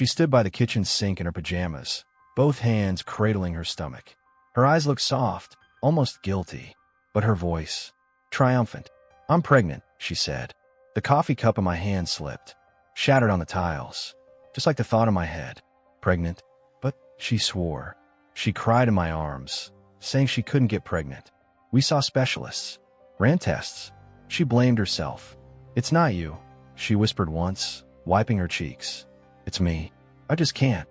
She stood by the kitchen sink in her pajamas, both hands cradling her stomach. Her eyes looked soft, almost guilty, but her voice, triumphant. "I'm pregnant," she said. The coffee cup in my hand slipped, shattered on the tiles, just like the thought in my head. Pregnant? But she swore. She cried in my arms, saying she couldn't get pregnant. We saw specialists, ran tests. She blamed herself. "It's not you," she whispered once, wiping her cheeks. "It's me. I just can't."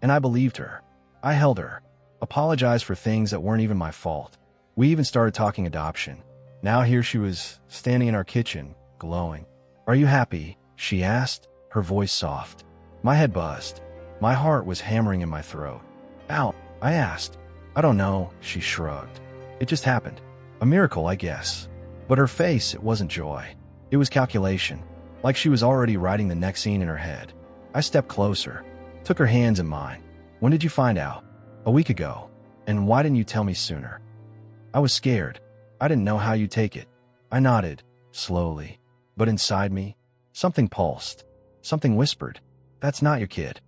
And I believed her. I held her, apologized for things that weren't even my fault. We even started talking adoption. Now here she was, standing in our kitchen, glowing. "Are you happy?" she asked, her voice soft. My head buzzed. My heart was hammering in my throat. "Ow," I asked. "I don't know," she shrugged. "It just happened. A miracle, I guess." But her face, it wasn't joy. It was calculation, like she was already writing the next scene in her head. I stepped closer, took her hands in mine. "When did you find out?" "A week ago." "And why didn't you tell me sooner?" "I was scared. I didn't know how you'd take it." I nodded, slowly. But inside me, something pulsed. Something whispered, "That's not your kid."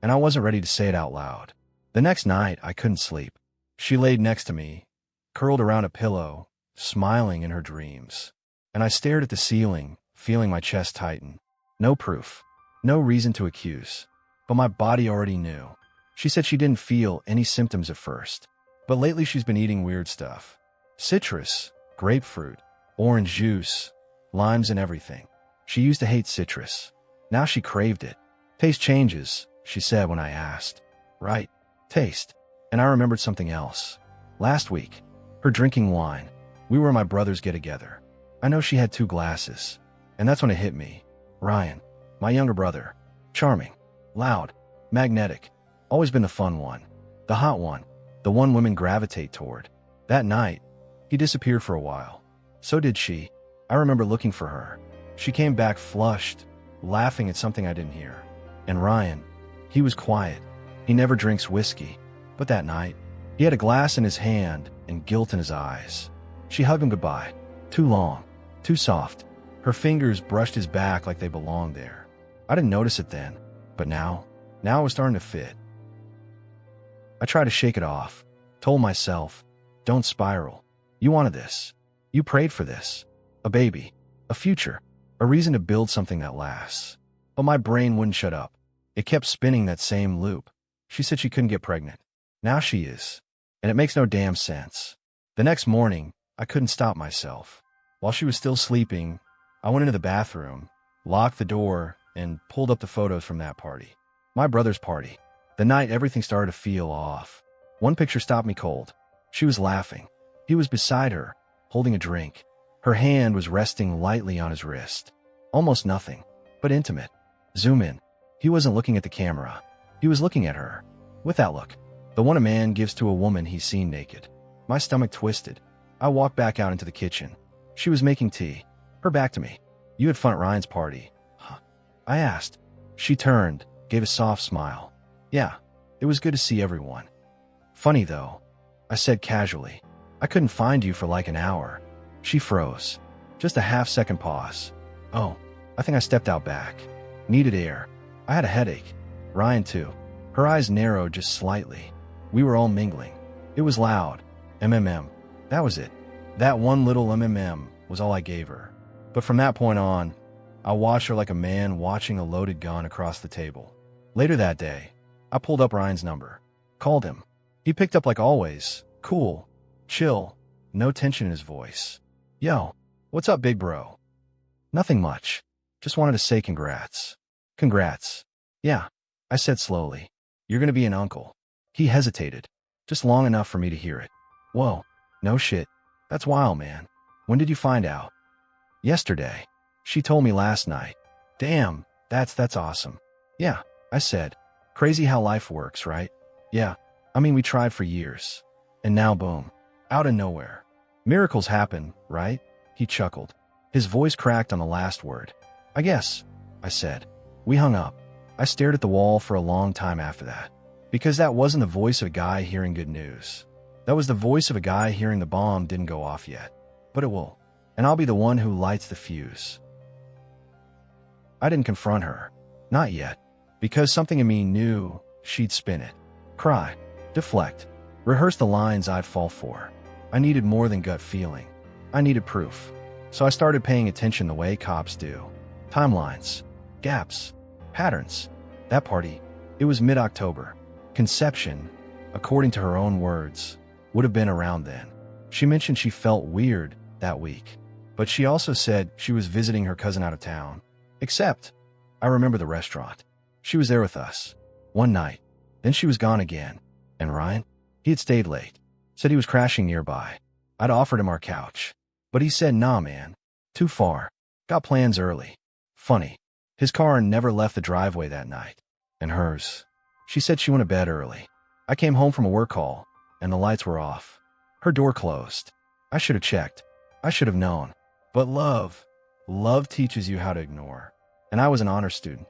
And I wasn't ready to say it out loud. The next night, I couldn't sleep. She laid next to me, curled around a pillow, smiling in her dreams. And I stared at the ceiling, feeling my chest tighten. No proof, no reason to accuse. But my body already knew. She said she didn't feel any symptoms at first. But lately she's been eating weird stuff. Citrus, grapefruit, orange juice, limes and everything. She used to hate citrus. Now she craved it. "Taste changes," she said when I asked. "Right, taste." And I remembered something else. Last week, her drinking wine. We were at my brother's get-together. I know she had 2 glasses. And that's when it hit me. Ryan, my younger brother. Charming, loud, magnetic. Always been the fun one. The hot one. The one women gravitate toward. That night, he disappeared for a while. So did she. I remember looking for her. She came back flushed, laughing at something I didn't hear. And Ryan, he was quiet. He never drinks whiskey. But that night, he had a glass in his hand and guilt in his eyes. She hugged him goodbye. Too long, too soft. Her fingers brushed his back like they belonged there. I didn't notice it then, but now it was starting to fit. I tried to shake it off, told myself, "Don't spiral. You wanted this. You prayed for this. A baby, a future, a reason to build something that lasts." But my brain wouldn't shut up. It kept spinning that same loop. She said she couldn't get pregnant. Now she is. And it makes no damn sense. The next morning, I couldn't stop myself. While she was still sleeping, I went into the bathroom, locked the door, and pulled up the photos from that party. My brother's party. The night everything started to feel off. One picture stopped me cold. She was laughing. He was beside her, holding a drink. Her hand was resting lightly on his wrist. Almost nothing, but intimate. Zoom in. He wasn't looking at the camera. He was looking at her. With that look, the one a man gives to a woman he's seen naked. My stomach twisted. I walked back out into the kitchen. She was making tea, her back to me. "You had fun at Ryan's party, huh?" I asked. She turned, gave a soft smile. "Yeah, it was good to see everyone." "Funny though," I said casually. "I couldn't find you for like an hour." She froze. Just a half-second pause. "Oh, I think I stepped out back. Needed air. I had a headache." Ryan too. Her eyes narrowed just slightly. We were all mingling. It was loud. MMM. That was it. That one little MMM was all I gave her. But from that point on, I watched her like a man watching a loaded gun across the table. Later that day, I pulled up Ryan's number. Called him. He picked up like always. Cool. Chill. No tension in his voice. "Yo, what's up, big bro?" "Nothing much. Just wanted to say congrats." "Congrats." "Yeah," I said slowly. "You're gonna be an uncle." He hesitated. Just long enough for me to hear it. "Whoa. No shit. That's wild, man. When did you find out?" "Yesterday. She told me last night." "Damn, that's awesome." "Yeah," I said. "Crazy how life works, right?" "Yeah. I mean, we tried for years. And now boom. Out of nowhere. Miracles happen, right?" He chuckled. His voice cracked on the last word. "I guess," I said. We hung up. I stared at the wall for a long time after that. Because that wasn't the voice of a guy hearing good news. That was the voice of a guy hearing the bomb didn't go off yet. But it will. And I'll be the one who lights the fuse. I didn't confront her. Not yet. Because something in me knew she'd spin it. Cry. Deflect. Rehearse the lines I'd fall for. I needed more than gut feeling. I needed proof. So I started paying attention the way cops do. Timelines. Gaps. Patterns. That party. It was mid-October. Conception, according to her own words, would have been around then. She mentioned she felt weird that week. But she also said she was visiting her cousin out of town. Except, I remember the restaurant. She was there with us. One night. Then she was gone again. And Ryan? He had stayed late. Said he was crashing nearby. I'd offered him our couch. But he said, nah, man. Too far. Got plans early. Funny. His car never left the driveway that night. And hers. She said she went to bed early. I came home from a work call, and the lights were off. Her door closed. I should have checked. I should have known. But love teaches you how to ignore. And I was an honor student.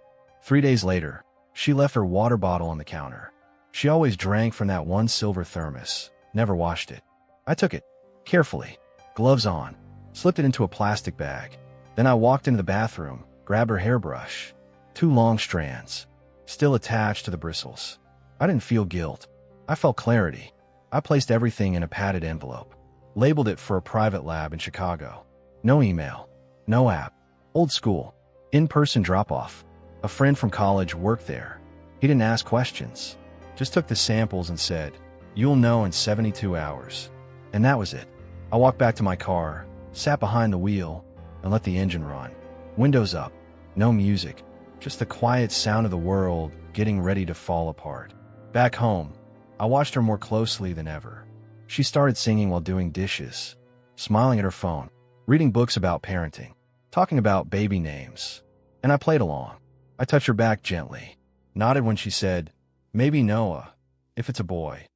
3 days later, she left her water bottle on the counter. She always drank from that one silver thermos, never washed it. I took it, carefully, gloves on, slipped it into a plastic bag. Then I walked into the bathroom, grabbed her hairbrush. 2 long strands, still attached to the bristles. I didn't feel guilt. I felt clarity. I placed everything in a padded envelope, labeled it for a private lab in Chicago. No email, no app, old school, in-person drop-off. A friend from college worked there. He didn't ask questions, just took the samples and said, "You'll know in 72 hours. And that was it. I walked back to my car, sat behind the wheel, and let the engine run. Windows up, no music, just the quiet sound of the world getting ready to fall apart. Back home, I watched her more closely than ever. She started singing while doing dishes, smiling at her phone, reading books about parenting, talking about baby names. And I played along. I touched her back gently, nodded when she said, "Maybe Noah, if it's a boy."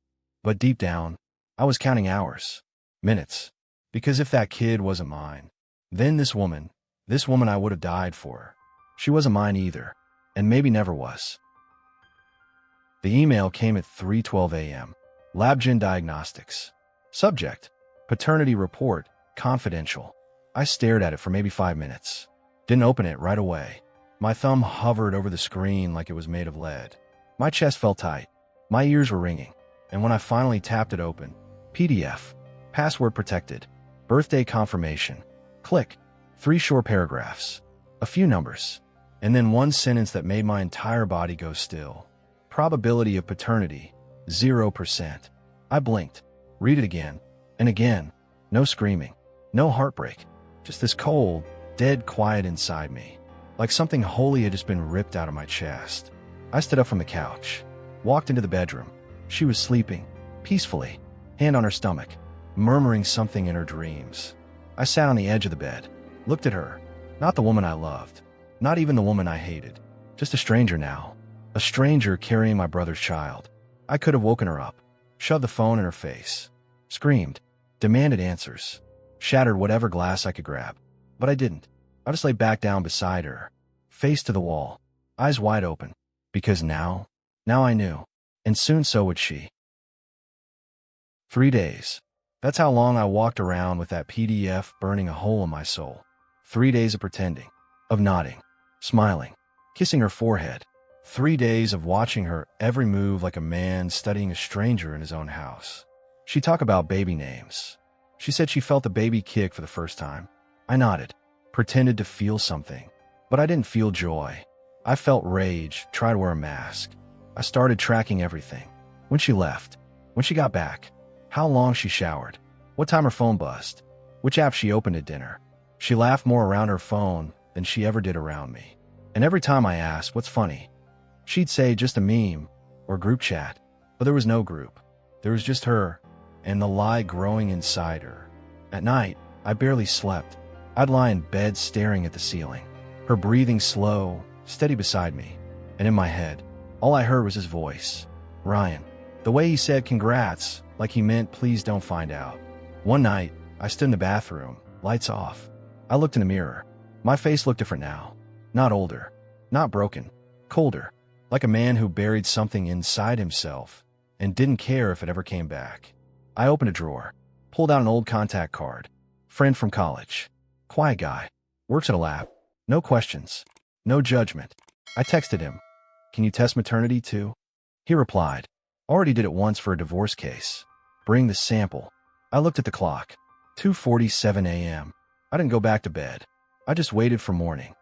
But deep down, I was counting hours, minutes, because if that kid wasn't mine, then this woman I would have died for. She wasn't mine either, and maybe never was. The email came at 3:12 a.m. LabGen Diagnostics. Subject: Paternity Report, Confidential. I stared at it for maybe 5 minutes. Didn't open it right away. My thumb hovered over the screen like it was made of lead. My chest felt tight. My ears were ringing. And when I finally tapped it open, PDF, password protected, birthday confirmation. Click. 3 short paragraphs. A few numbers. And then one sentence that made my entire body go still. Probability of paternity, 0%. I blinked. Read it again. And again. No screaming. No heartbreak. Just this cold, dead quiet inside me. Like something holy had just been ripped out of my chest. I stood up from the couch. Walked into the bedroom. She was sleeping. Peacefully. Hand on her stomach. Murmuring something in her dreams. I sat on the edge of the bed. Looked at her. Not the woman I loved. Not even the woman I hated. Just a stranger now. A stranger carrying my brother's child. I could have woken her up. Shoved the phone in her face. Screamed. Demanded answers. Shattered whatever glass I could grab. But I didn't. I just lay back down beside her. Face to the wall. Eyes wide open. Because now I knew. And soon so would she. 3 days. That's how long I walked around with that PDF burning a hole in my soul. 3 days of pretending. Of nodding. Smiling. Kissing her forehead. 3 days of watching her every move like a man studying a stranger in his own house. She talked about baby names. She said she felt the baby kick for the first time. I nodded. Pretended to feel something. But I didn't feel joy. I felt rage, tried to wear a mask. I started tracking everything. When she left. When she got back. How long she showered. What time her phone buzzed. Which app she opened at dinner. She laughed more around her phone than she ever did around me. And every time I asked, "What's funny?" she'd say just a meme or group chat. But there was no group. There was just her and the lie growing inside her. At night, I barely slept. I'd lie in bed staring at the ceiling. Her breathing slow, steady beside me. And in my head, all I heard was his voice. Ryan. The way he said congrats, like he meant please don't find out. One night, I stood in the bathroom, lights off. I looked in the mirror. My face looked different now. Not older. Not broken. Colder. Like a man who buried something inside himself and didn't care if it ever came back. I opened a drawer. Pulled out an old contact card. Friend from college. Quiet guy. Works at a lab. No questions. No judgment. I texted him. Can you test maternity too? He replied, already did it once for a divorce case. Bring the sample. I looked at the clock. 2:47 a.m. I didn't go back to bed. I just waited for morning.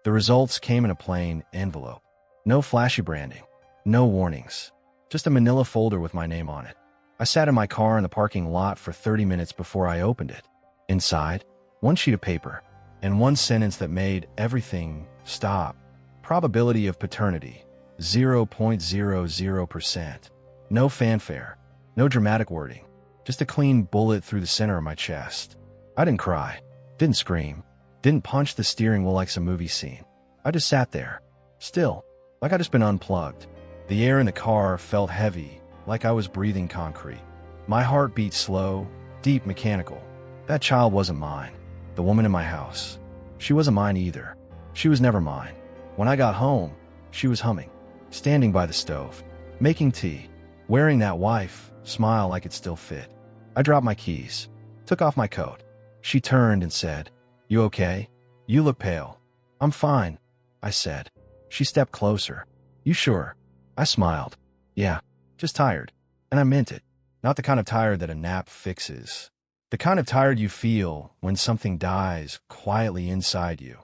The results came in a plain envelope. No flashy branding. No warnings. Just a manila folder with my name on it. I sat in my car in the parking lot for 30 minutes before I opened it. Inside, one sheet of paper, and one sentence that made everything stop. Probability of paternity, 0.00%. No fanfare, no dramatic wording, just a clean bullet through the center of my chest. I didn't cry, didn't scream, didn't punch the steering wheel like some movie scene. I just sat there, still, like I'd just been unplugged. The air in the car felt heavy, like I was breathing concrete. My heart beat slow, deep, mechanical. That child wasn't mine. The woman in my house. She wasn't mine either. She was never mine. When I got home, she was humming, standing by the stove, making tea, wearing that wife smile like it still fit. I dropped my keys, took off my coat. She turned and said, "You okay? You look pale." "I'm fine," I said. She stepped closer. "You sure?" I smiled. "Yeah, just tired." And I meant it. Not the kind of tired that a nap fixes. The kind of tired you feel when something dies quietly inside you,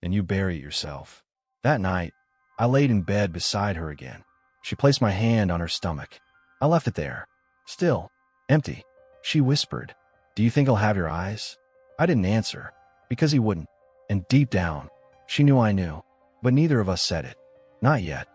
and you bury it yourself. That night, I laid in bed beside her again. She placed my hand on her stomach. I left it there. Still, empty. She whispered, "Do you think he'll have your eyes?" I didn't answer, because he wouldn't. And deep down, she knew I knew. But neither of us said it. Not yet.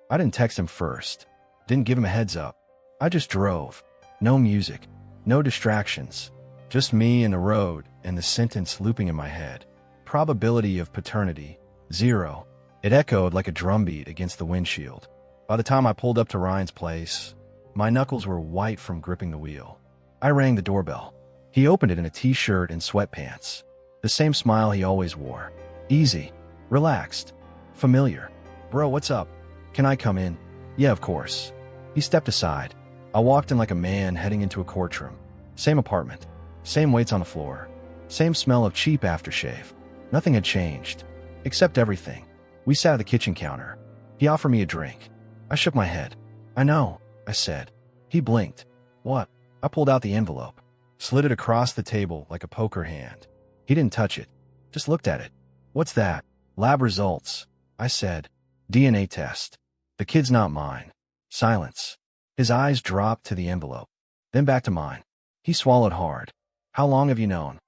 I didn't text him first. Didn't give him a heads up. I just drove. No music. No distractions. Just me and the road and the sentence looping in my head. Probability of paternity, 0. It echoed like a drumbeat against the windshield. By the time I pulled up to Ryan's place, my knuckles were white from gripping the wheel. I rang the doorbell. He opened it in a t-shirt and sweatpants. The same smile he always wore. Easy. Relaxed. Familiar. "Bro, what's up? Can I come in?" "Yeah, of course." He stepped aside. I walked in like a man heading into a courtroom. Same apartment. Same weights on the floor. Same smell of cheap aftershave. Nothing had changed. Except everything. We sat at the kitchen counter. He offered me a drink. I shook my head. "I know," I said. He blinked. "What?" I pulled out the envelope. Slid it across the table like a poker hand. He didn't touch it. Just looked at it. "What's that?" "Lab results," I said. "DNA test. The kid's not mine." Silence. His eyes dropped to the envelope, then back to mine. He swallowed hard. "How long have you known?"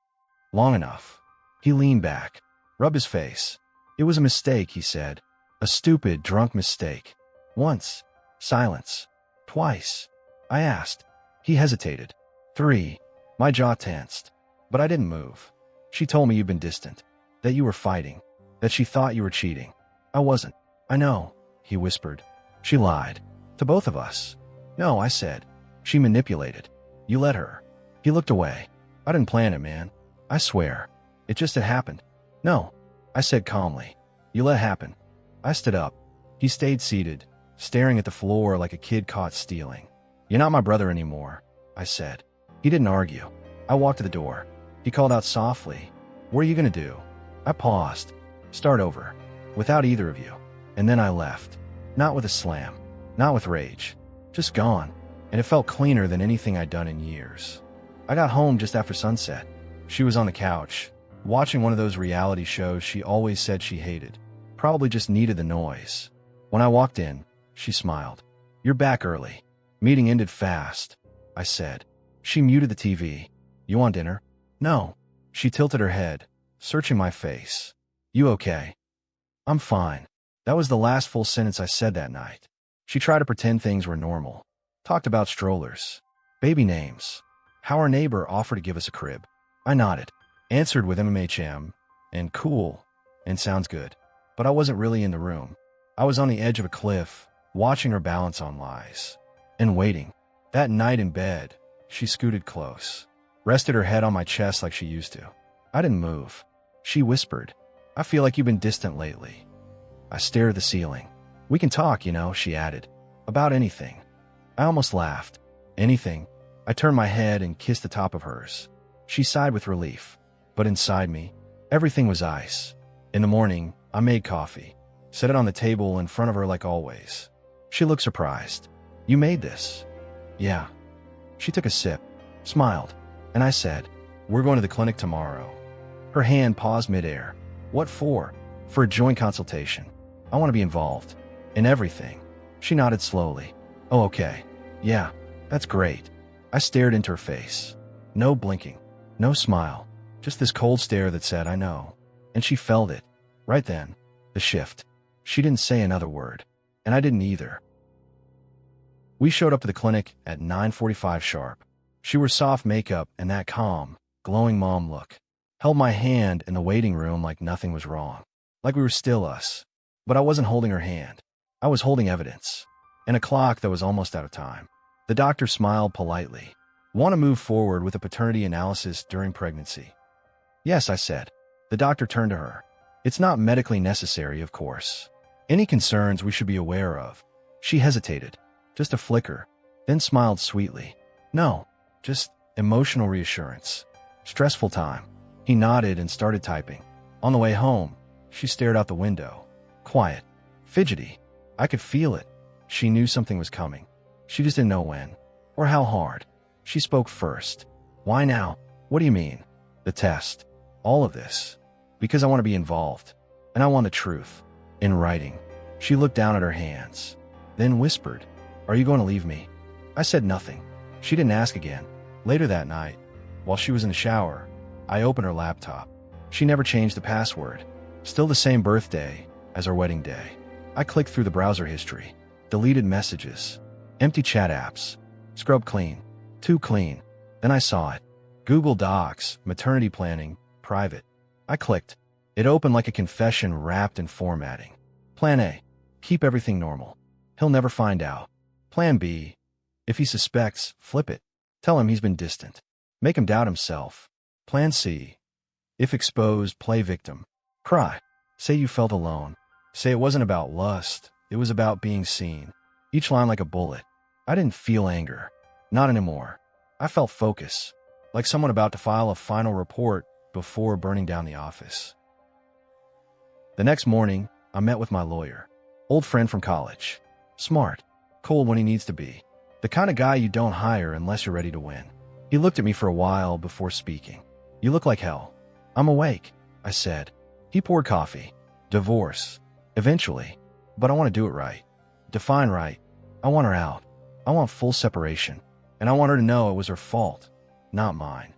"Long enough." He leaned back, rubbed his face. "It was a mistake," he said. "A stupid, drunk mistake. Once." Silence. "Twice?" I asked. He hesitated. "3." My jaw tensed. But I didn't move. "She told me you've been distant. That you were fighting. That she thought you were cheating." "I wasn't." "I know," he whispered. "She lied. To both of us." "No," I said. "She manipulated. You let her." He looked away. "I didn't plan it, man. I swear. It just had happened." "No," I said calmly. "You let it happen." I stood up. He stayed seated, staring at the floor like a kid caught stealing. "You're not my brother anymore," I said. He didn't argue. I walked to the door. He called out softly, "What are you gonna do?" I paused. "Start over. Without either of you." And then I left. Not with a slam. Not with rage. Just gone. And it felt cleaner than anything I'd done in years. I got home just after sunset. She was on the couch, watching one of those reality shows she always said she hated. Probably just needed the noise. When I walked in, she smiled. "You're back early. Meeting ended fast," I said. She muted the TV. "You want dinner?" "No." She tilted her head, searching my face. "You okay?" "I'm fine." That was the last full sentence I said that night. She tried to pretend things were normal. Talked about strollers, baby names, how our neighbor offered to give us a crib. I nodded, answered with MMHM, and cool, and sounds good. But I wasn't really in the room. I was on the edge of a cliff, watching her balance on lies. And waiting. That night in bed, she scooted close, rested her head on my chest like she used to. I didn't move. She whispered, "I feel like you've been distant lately." I stared at the ceiling. "We can talk, you know," she added. "About anything." I almost laughed. "Anything?" I turned my head and kissed the top of hers. She sighed with relief. But inside me, everything was ice. In the morning, I made coffee. set it on the table in front of her like always. She looked surprised. You made this? Yeah. She took a sip, smiled, and I said, we're going to the clinic tomorrow. Her hand paused midair. What for? For a joint consultation. I want to be involved. In everything. She nodded slowly. Oh, okay. Yeah, that's great. I stared into her face. No blinking. No smile. Just this cold stare that said, I know. And she felt it. Right then. The shift. She didn't say another word. And I didn't either. We showed up to the clinic at 9:45 sharp. She wore soft makeup and that calm, glowing mom look. Held my hand in the waiting room like nothing was wrong. Like we were still us. But I wasn't holding her hand. I was holding evidence. And a clock that was almost out of time. The doctor smiled politely. Want to move forward with a paternity analysis during pregnancy? Yes, I said. The doctor turned to her. It's not medically necessary, of course. Any concerns we should be aware of? She hesitated. Just a flicker. Then smiled sweetly. No, just emotional reassurance. Stressful time. He nodded and started typing. On the way home, she stared out the window. Quiet. Fidgety. I could feel it. She knew something was coming. She just didn't know when. Or how hard. She spoke first. Why now? What do you mean? The test. All of this. Because I want to be involved. And I want the truth. In writing. She looked down at her hands. Then whispered, Are you going to leave me? I said nothing. She didn't ask again. Later that night, while she was in the shower, I opened her laptop. She never changed the password. Still the same birthday as our wedding day. I clicked through the browser history. Deleted messages. Empty chat apps. Scrubbed clean. Too clean. Then I saw it. Google Docs, maternity planning, private. I clicked. It opened like a confession wrapped in formatting. Plan A. Keep everything normal. He'll never find out. Plan B. If he suspects, flip it. Tell him he's been distant. Make him doubt himself. Plan C. If exposed, play victim. Cry. Say you felt alone. Say it wasn't about lust. It was about being seen. Each line like a bullet. I didn't feel anger. Not anymore. I felt focus. Like someone about to file a final report before burning down the office. The next morning, I met with my lawyer. Old friend from college. Smart. Cold when he needs to be. The kind of guy you don't hire unless you're ready to win. He looked at me for a while before speaking. You look like hell. I'm awake, I said. He poured coffee. Divorce. Eventually. But I want to do it right. Define right. I want her out. I want full separation. And I want her to know it was her fault, not mine.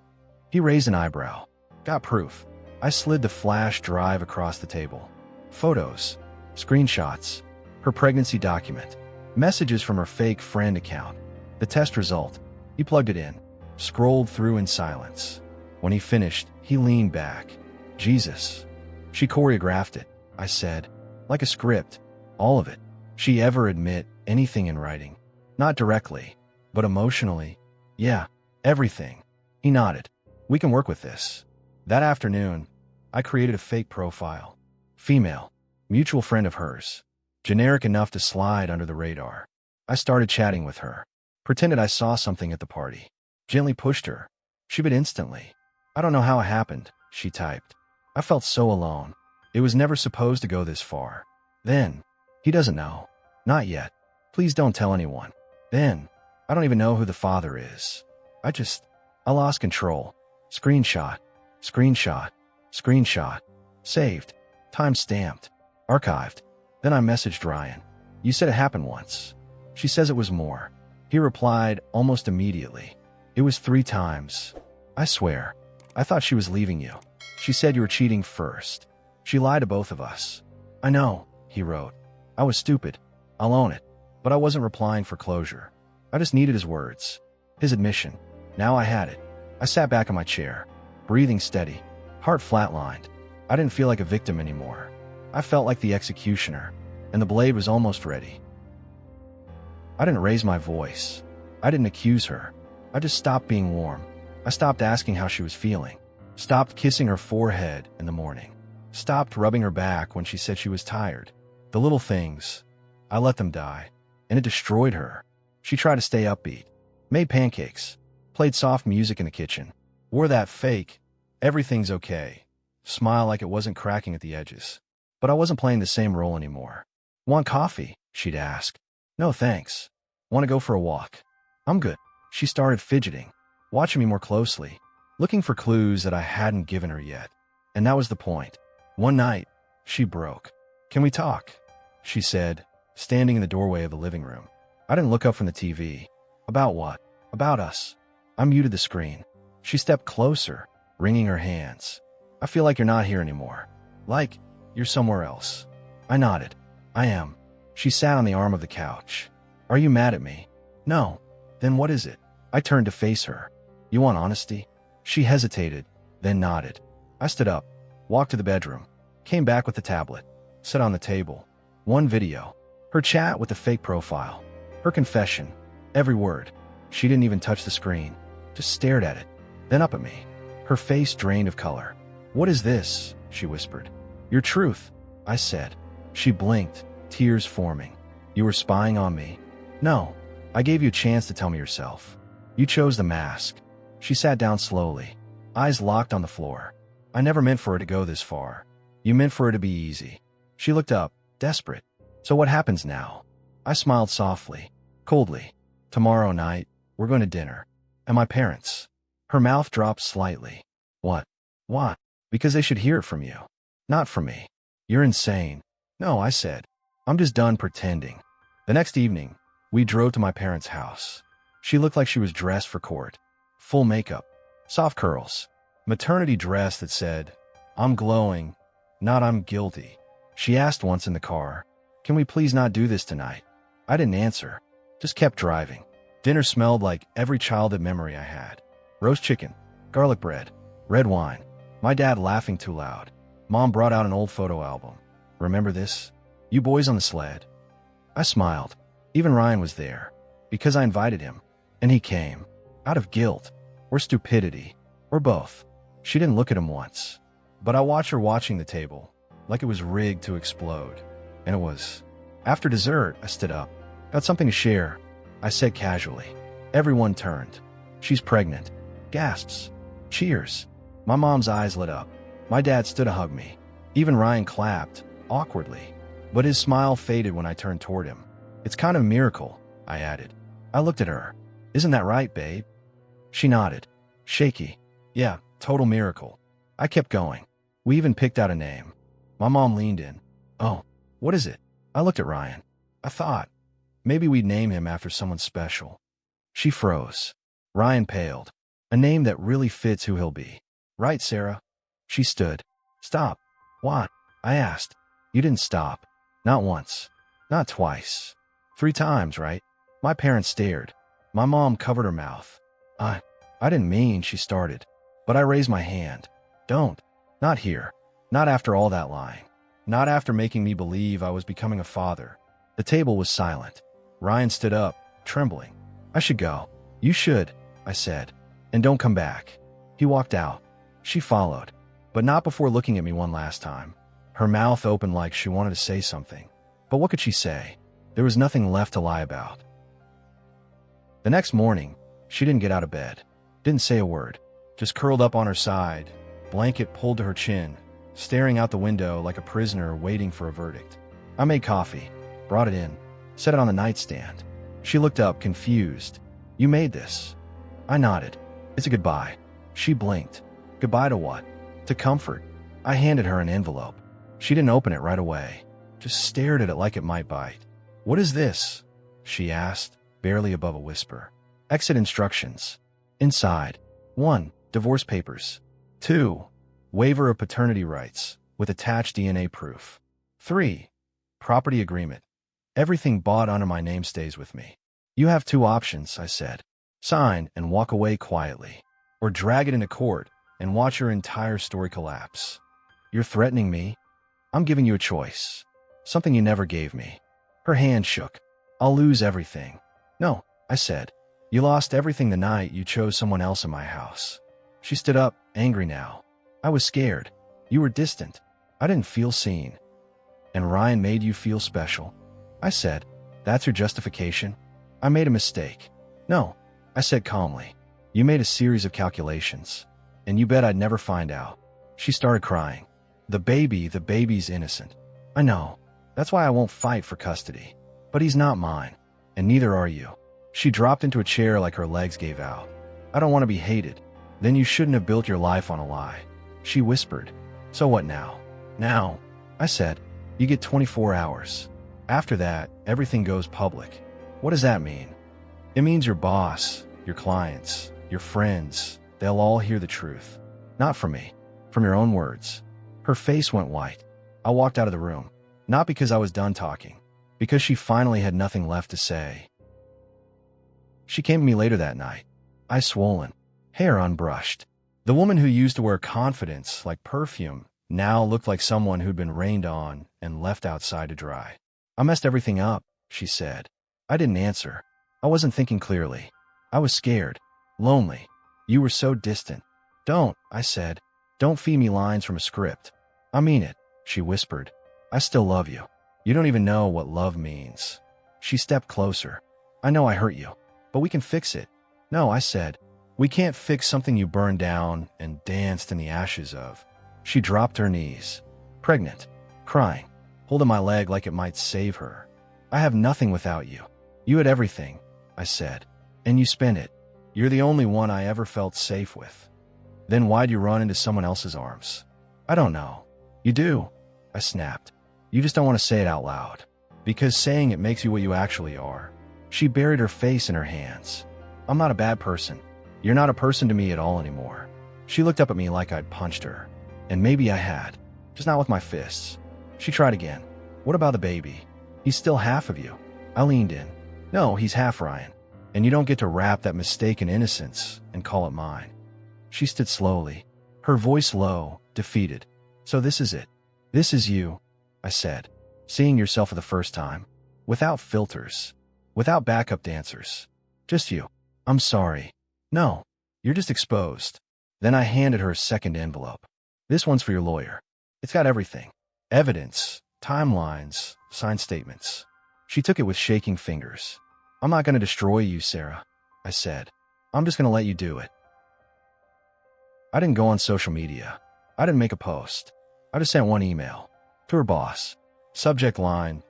He raised an eyebrow. Got proof. I slid the flash drive across the table. Photos. Screenshots. Her pregnancy document. Messages from her fake friend account. The test result. He plugged it in. Scrolled through in silence. When he finished, he leaned back. Jesus. She choreographed it, I said. Like a script. All of it. She ever admit anything in writing? Not directly, but emotionally. Yeah, everything. He nodded. We can work with this. That afternoon, I created a fake profile. Female. Mutual friend of hers. Generic enough to slide under the radar. I started chatting with her. Pretended I saw something at the party. Gently pushed her. She bit instantly. I don't know how it happened, she typed. I felt so alone. It was never supposed to go this far. Then, he doesn't know. Not yet. Please don't tell anyone. Then, I don't even know who the father is. I lost control. Screenshot. Screenshot. Screenshot. Saved. Time-stamped. Archived. Then I messaged Ryan. You said it happened once. She says it was more. He replied almost immediately. It was 3 times. I swear. I thought she was leaving you. She said you were cheating first. She lied to both of us. I know, he wrote. I was stupid. I'll own it. But I wasn't replying for closure. I just needed his words. His admission. Now I had it. I sat back in my chair, breathing steady, heart flatlined. I didn't feel like a victim anymore. I felt like the executioner, and the blade was almost ready. I didn't raise my voice. I didn't accuse her. I just stopped being warm. I stopped asking how she was feeling. Stopped kissing her forehead in the morning. Stopped rubbing her back when she said she was tired. The little things. I let them die. And it destroyed her. She tried to stay upbeat. Made pancakes. Played soft music in the kitchen. Wore that fake, everything's okay. Smile like it wasn't cracking at the edges. But I wasn't playing the same role anymore. Want coffee? She'd ask. No thanks. Want to go for a walk? I'm good. She started fidgeting, watching me more closely, looking for clues that I hadn't given her yet. And that was the point. One night, she broke. Can we talk? She said, standing in the doorway of the living room. I didn't look up from the TV. About what? About us. I muted the screen. She stepped closer, wringing her hands. I feel like you're not here anymore. Like, you're somewhere else. I nodded. I am. She sat on the arm of the couch. Are you mad at me? No. Then what is it? I turned to face her. You want honesty? She hesitated, then nodded. I stood up, walked to the bedroom, came back with the tablet, set on the table. One video. Her chat with the fake profile. Her confession. Every word. She didn't even touch the screen. Just stared at it. Then up at me. Her face drained of color. What is this? She whispered. Your truth, I said. She blinked, tears forming. You were spying on me? No. I gave you a chance to tell me yourself. You chose the mask. She sat down slowly, eyes locked on the floor. I never meant for it to go this far. You meant for it to be easy. She looked up, desperate. So what happens now? I smiled softly, coldly. Tomorrow night, we're going to dinner. And my parents. Her mouth dropped slightly. What? Why? Because they should hear it from you. Not from me. You're insane. No, I said. I'm just done pretending. The next evening, we drove to my parents' house. She looked like she was dressed for court. Full makeup, soft curls, maternity dress that said, I'm glowing, not I'm guilty. She asked once in the car, can we please not do this tonight? I didn't answer, just kept driving. Dinner smelled like every childhood memory I had. Roast chicken, garlic bread, red wine, my dad laughing too loud. Mom brought out an old photo album. Remember this? You boys on the sled. I smiled. Even Ryan was there, because I invited him, and he came, out of guilt, or stupidity, or both. She didn't look at him once, but I watched her watching the table, like it was rigged to explode. And it was. After dessert, I stood up. Got something to share, I said casually. Everyone turned. She's pregnant. Gasps. Cheers. My mom's eyes lit up. My dad stood to hug me. Even Ryan clapped, awkwardly. But his smile faded when I turned toward him. It's kind of a miracle, I added. I looked at her. Isn't that right, babe? She nodded. Shaky. Yeah, total miracle. I kept going. We even picked out a name. My mom leaned in. Oh, what is it? I looked at Ryan. I thought, maybe we'd name him after someone special. She froze. Ryan paled. A name that really fits who he'll be. Right, Sarah? She stood. Stop. What? I asked. You didn't stop. Not once. Not twice. 3 times, right? My parents stared. My mom covered her mouth. I didn't mean, she started. But I raised my hand. Don't. Not here. Not after all that lying. Not after making me believe I was becoming a father. The table was silent. Ryan stood up, trembling. I should go. You should, I said. And don't come back. He walked out. She followed, but not before looking at me one last time. Her mouth opened like she wanted to say something. But what could she say? There was nothing left to lie about. The next morning, she didn't get out of bed. Didn't say a word. Just curled up on her side, blanket pulled to her chin, staring out the window like a prisoner waiting for a verdict. I made coffee, brought it in, set it on the nightstand. She looked up, confused. You made this? I nodded. It's a goodbye. She blinked. Goodbye to what? To comfort. I handed her an envelope. She didn't open it right away. Just stared at it like it might bite. What is this? She asked, barely above a whisper. Exit instructions. Inside. 1. Divorce papers. 2. Waiver of paternity rights, with attached DNA proof. 3. Property agreement. Everything bought under my name stays with me. You have 2 options, I said. Sign and walk away quietly, or drag it into court and watch your entire story collapse. You're threatening me? I'm giving you a choice. Something you never gave me. Her hand shook. I'll lose everything. No, I said. You lost everything the night you chose someone else in my house. She stood up, angry now. I was scared. You were distant. I didn't feel seen. And Ryan made you feel special. I said, that's your justification? I made a mistake. No, I said calmly. You made a series of calculations, and you bet I'd never find out. She started crying. The baby's innocent. I know. That's why I won't fight for custody. But he's not mine, and neither are you. She dropped into a chair like her legs gave out. I don't want to be hated. Then you shouldn't have built your life on a lie. She whispered. So what now? Now, I said, you get 24 hours. After that, everything goes public. What does that mean? It means your boss, your clients, your friends, they'll all hear the truth. Not from me, from your own words. Her face went white. I walked out of the room, not because I was done talking, because she finally had nothing left to say. She came to me later that night, eyes swollen, hair unbrushed. The woman who used to wear confidence like perfume now looked like someone who'd been rained on and left outside to dry. I messed everything up, she said. I didn't answer. I wasn't thinking clearly. I was scared, lonely. You were so distant. Don't, I said. Don't feed me lines from a script. I mean it, she whispered. I still love you. You don't even know what love means. She stepped closer. I know I hurt you, but we can fix it. No, I said. We can't fix something you burned down and danced in the ashes of. She dropped her knees, pregnant, crying, holding my leg like it might save her. I have nothing without you. You had everything, I said, and you spent it. You're the only one I ever felt safe with. Then why'd you run into someone else's arms? I don't know. You do, I snapped. You just don't want to say it out loud, because saying it makes you what you actually are. She buried her face in her hands. I'm not a bad person. You're not a person to me at all anymore. She looked up at me like I'd punched her. And maybe I had, just not with my fists. She tried again. What about the baby? He's still half of you. I leaned in. No, he's half Ryan. And you don't get to wrap that mistaken innocence and call it mine. She stood slowly, her voice low, defeated. So this is it. This is you, I said, seeing yourself for the first time. Without filters. Without backup dancers. Just you. I'm sorry. No, you're just exposed. Then I handed her a second envelope. This one's for your lawyer. It's got everything. Evidence, timelines, signed statements. She took it with shaking fingers. I'm not going to destroy you, Sarah, I said. I'm just going to let you do it. I didn't go on social media. I didn't make a post. I just sent one email. To her boss. Subject line,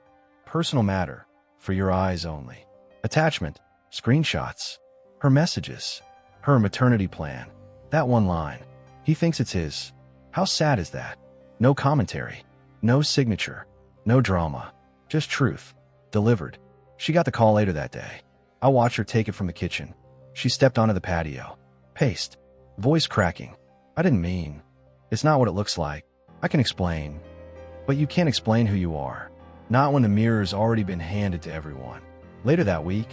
personal matter, for your eyes only. Attachment, screenshots. Her messages. Her maternity plan. That one line. He thinks it's his. How sad is that? No commentary. No signature. No drama. Just truth. Delivered. She got the call later that day. I watched her take it from the kitchen. She stepped onto the patio. Paced. Voice cracking. I didn't mean. It's not what it looks like. I can explain. But you can't explain who you are. Not when the mirror's already been handed to everyone. Later that week,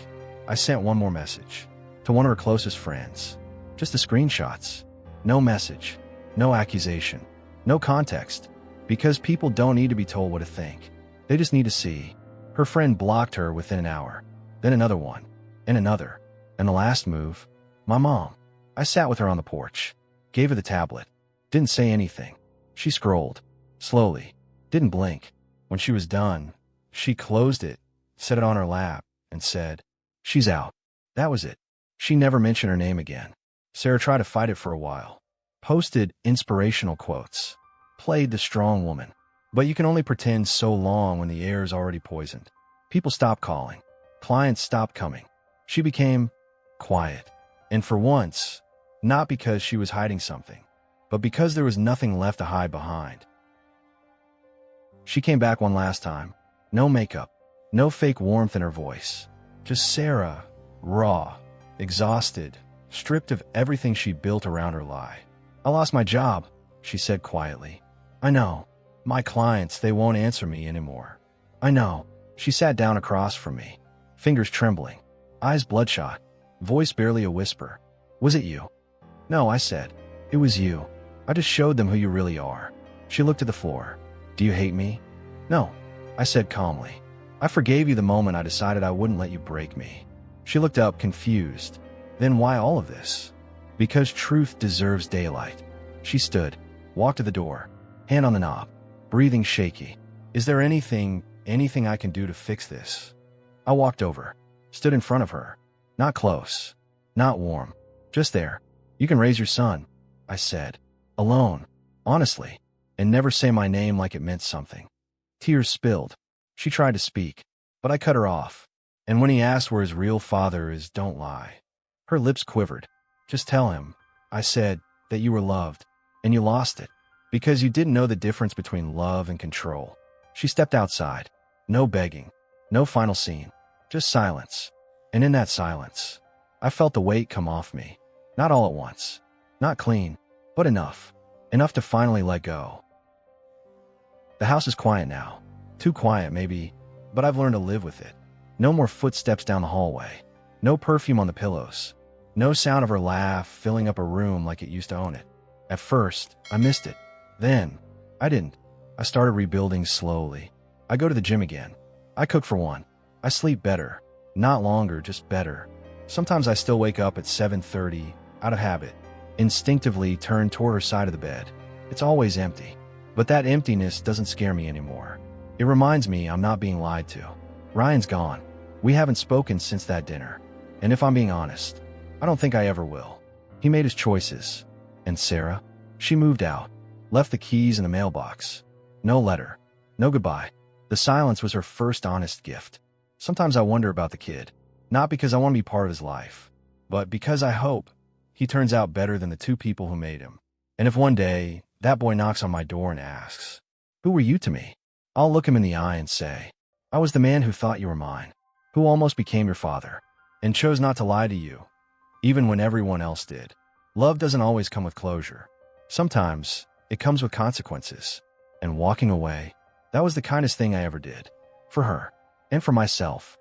I sent one more message. To one of her closest friends. Just the screenshots. No message. No accusation. No context. Because people don't need to be told what to think. They just need to see. Her friend blocked her within an hour. Then another one. And another. And the last move. My mom. I sat with her on the porch. Gave her the tablet. Didn't say anything. She scrolled. Slowly. Didn't blink. When she was done, she closed it, set it on her lap, and said, She's out. That was it. She never mentioned her name again. Sarah tried to fight it for a while. Posted inspirational quotes. Played the strong woman. But you can only pretend so long when the air is already poisoned. People stopped calling. Clients stopped coming. She became quiet. And for once, not because she was hiding something, but because there was nothing left to hide behind. She came back one last time. No makeup. No fake warmth in her voice. Just Sarah, raw, exhausted, stripped of everything she built around her lie. I lost my job, she said quietly. I know. My clients, they won't answer me anymore. I know. She sat down across from me, fingers trembling, eyes bloodshot, voice barely a whisper. Was it you? No, I said. It was you. I just showed them who you really are. She looked at the floor. Do you hate me? No, I said calmly. I forgave you the moment I decided I wouldn't let you break me. She looked up, confused. Then why all of this? Because truth deserves daylight. She stood, walked to the door, hand on the knob, breathing shaky. Is there anything I can do to fix this? I walked over, stood in front of her. Not close, not warm, just there. You can raise your son, I said. Alone, honestly, and never say my name like it meant something. Tears spilled. She tried to speak, but I cut her off. And when he asked where his real father is, don't lie. Her lips quivered. Just tell him, I said, that you were loved, and you lost it, because you didn't know the difference between love and control. She stepped outside. No begging, no final scene, just silence. And in that silence, I felt the weight come off me. Not all at once, not clean, but enough. Enough to finally let go. The house is quiet now. Too quiet, maybe, but I've learned to live with it. No more footsteps down the hallway. No perfume on the pillows. No sound of her laugh filling up a room like it used to own it. At first, I missed it. Then, I didn't. I started rebuilding slowly. I go to the gym again. I cook for one. I sleep better. Not longer, just better. Sometimes I still wake up at 7:30, out of habit. Instinctively turn toward her side of the bed. It's always empty. But that emptiness doesn't scare me anymore. It reminds me I'm not being lied to. Ryan's gone. We haven't spoken since that dinner. And if I'm being honest, I don't think I ever will. He made his choices. And Sarah? She moved out. Left the keys in the mailbox. No letter. No goodbye. The silence was her first honest gift. Sometimes I wonder about the kid. Not because I want to be part of his life, but because I hope he turns out better than the two people who made him. And if one day that boy knocks on my door and asks, "Who were you to me?" I'll look him in the eye and say, "I was the man who thought you were mine, who almost became your father, and chose not to lie to you, even when everyone else did." Love doesn't always come with closure. Sometimes it comes with consequences. And walking away, that was the kindest thing I ever did. For her. And for myself.